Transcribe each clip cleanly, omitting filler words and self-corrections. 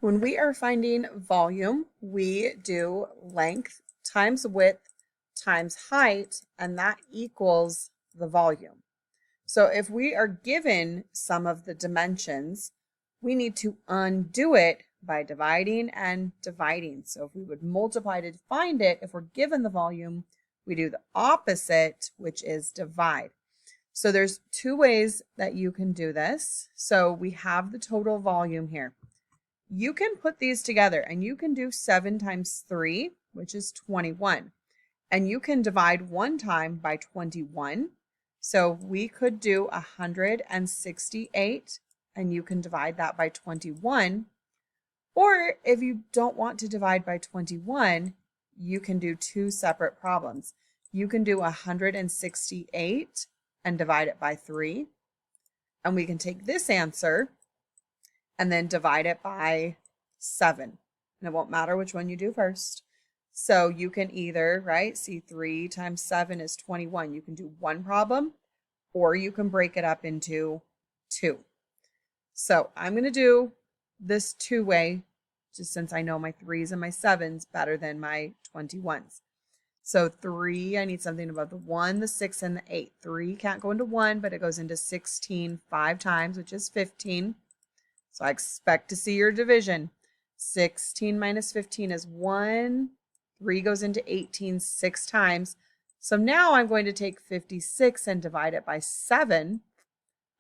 When we are finding volume, we do length times width times height, and that equals the volume. So if we are given some of the dimensions, we need to undo it by dividing and dividing. So if we would multiply to find it, if we're given the volume, we do the opposite, which is divide. So there's two ways that you can do this. So we have the total volume here. You can put these together and you can do 7 times 3, which is 21. And you can divide one time by 21. So we could do 168 and you can divide that by 21. Or if you don't want to divide by 21, you can do two separate problems. You can do 168 and divide it by 3. And we can take this answer and then divide it by 7. And it won't matter which one you do first. So you can either, right, see 3 times 7 is 21. You can do one problem, or you can break it up into 2. So I'm going to do this two-way, just since I know my 3s and my 7s better than my 21s. So 3, I need something above the 1, the 6, and the 8. 3 can't go into 1, but it goes into 16 5 times, which is 15. So I expect to see your division. 16 minus 15 is 1. 3 goes into 18 6 times. So now I'm going to take 56 and divide it by 7.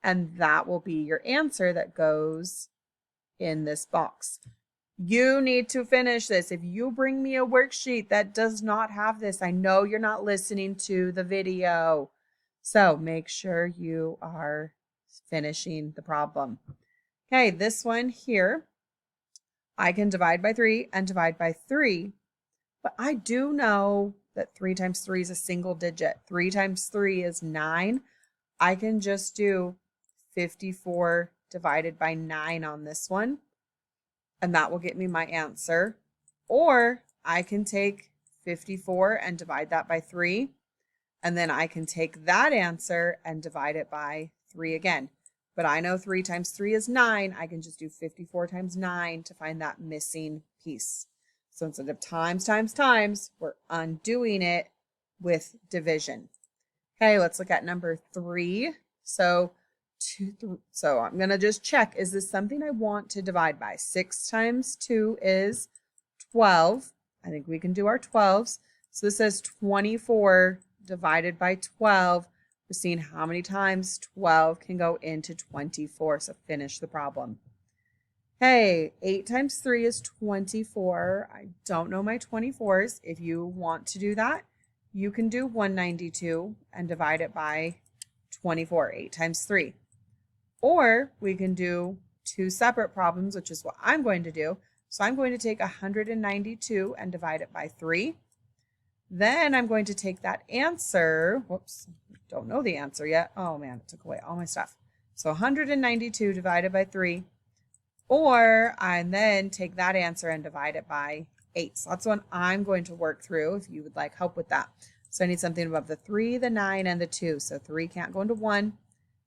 And that will be your answer that goes in this box. You need to finish this. If you bring me a worksheet that does not have this, I know you're not listening to the video. So make sure you are finishing the problem. Okay, this one here, I can divide by 3 and divide by 3, but I do know that 3 times 3 is a single digit. 3 times 3 is 9. I can just do 54 divided by 9 on this one, and that will get me my answer. Or I can take 54 and divide that by 3, and then I can take that answer and divide it by 3 again. But I know 3 times 3 is 9. I can just do 54 times 9 to find that missing piece. So instead of times, times, times, we're undoing it with division. Okay, let's look at number 3. So I'm going to just check, is this something I want to divide by? 6 times 2 is 12. I think we can do our 12s. So this says 24 divided by 12. We're seeing how many times 12 can go into 24. So finish the problem. Hey, 8 times 3 is 24. I don't know my 24s. If you want to do that, you can do 192 and divide it by 24. 8 times 3. Or we can do two separate problems, which is what I'm going to do. So I'm going to take 192 and divide it by 3. Then I'm going to take that answer. Whoops, don't know the answer yet. Oh man, it took away all my stuff. So 192 divided by 3. Or I then take that answer and divide it by 8. So that's what I'm going to work through if you would like help with that. So I need something above the 3, the 9, and the 2. So 3 can't go into 1,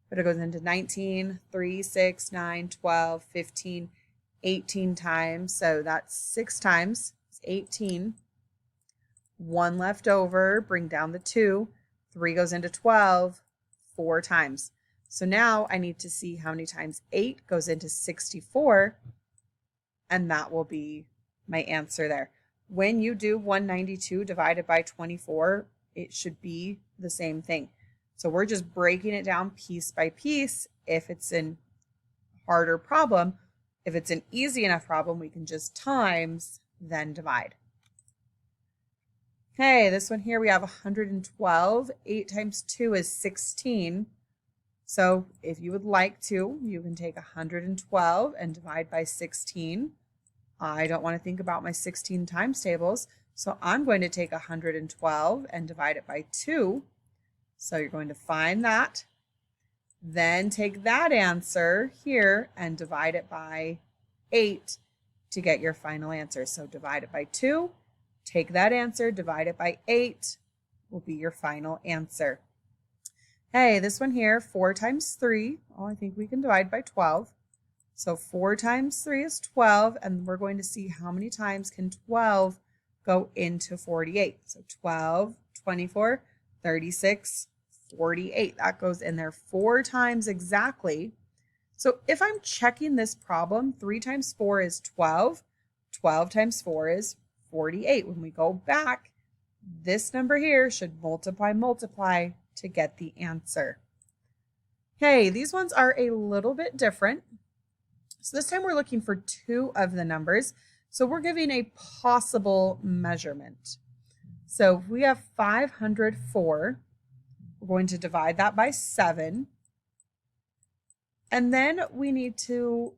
but it goes into 19, 3, 6, 9, 12, 15, 18 times. So that's 6 times. It's 18. 1 left over, bring down the 2. 3 goes into 12, 4 times. So now I need to see how many times 8 goes into 64, and that will be my answer there. When you do 192 divided by 24, it should be the same thing. So we're just breaking it down piece by piece. If it's a harder problem, if it's an easy enough problem, we can just times, then divide. Okay, this one here we have 112. 8 times 2 is 16. So if you would like to, you can take 112 and divide by 16. I don't want to think about my 16 times tables, so I'm going to take 112 and divide it by 2. So you're going to find that. Then take that answer here and divide it by 8 to get your final answer. So divide it by 2. Take that answer, divide it by 8 will be your final answer. Hey, this one here, 4 times 3. Oh, I think we can divide by 12. So 4 times 3 is 12, and we're going to see how many times can 12 go into 48. So 12, 24, 36, 48. That goes in there 4 times exactly. So if I'm checking this problem, 3 times 4 is 12. 12 times 4 is 48. When we go back, this number here should multiply to get the answer. Okay, these ones are a little bit different. So this time we're looking for 2 of the numbers. So we're giving a possible measurement. So if we have 504, we're going to divide that by 7. And then we need to,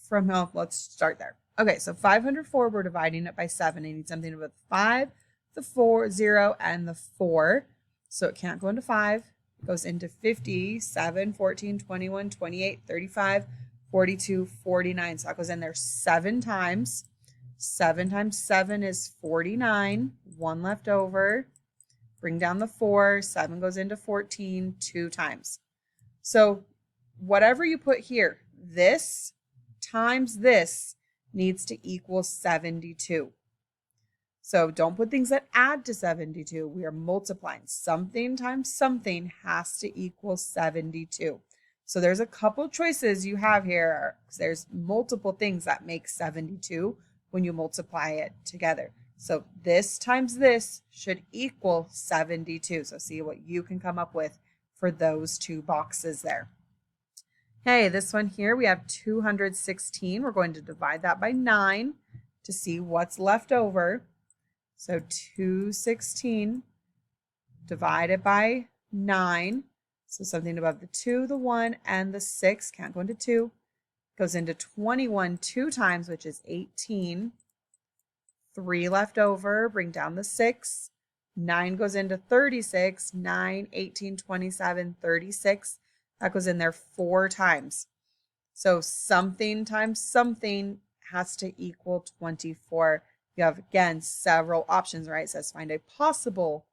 let's start there. Okay, so 504, we're dividing it by 7. I need something with 5, the 4, 0, and the 4. So it can't go into 5. It goes into 50, 7, 14, 21, 28, 35, 42, 49. So that goes in there 7 times. 7 times 7 is 49. 1 left over. Bring down the 4. 7 goes into 14 2 times. So whatever you put here, this times this needs to equal 72. So don't put things that add to 72. We are multiplying. Something times something has to equal 72. So there's a couple choices you have here. There's multiple things that make 72 when you multiply it together. So this times this should equal 72. So see what you can come up with for those 2 boxes there. Okay, this one here, we have 216. We're going to divide that by 9 to see what's left over. So 216 divided by 9. So something above the 2, the 1, and the 6. Can't go into 2. Goes into 21 2 times, which is 18. 3 left over. Bring down the 6. 9 goes into 36. 9, 18, 27, 36. That goes in there 4 times. So something times something has to equal 24. You have, again, several options, right? It says find a possible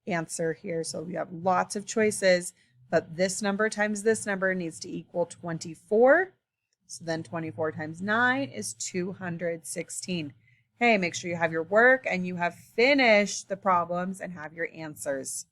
answer here. So we have lots of choices, but this number times this number needs to equal 24. So then 24 times 9 is 216. Hey, make sure you have your work and you have finished the problems and have your answers.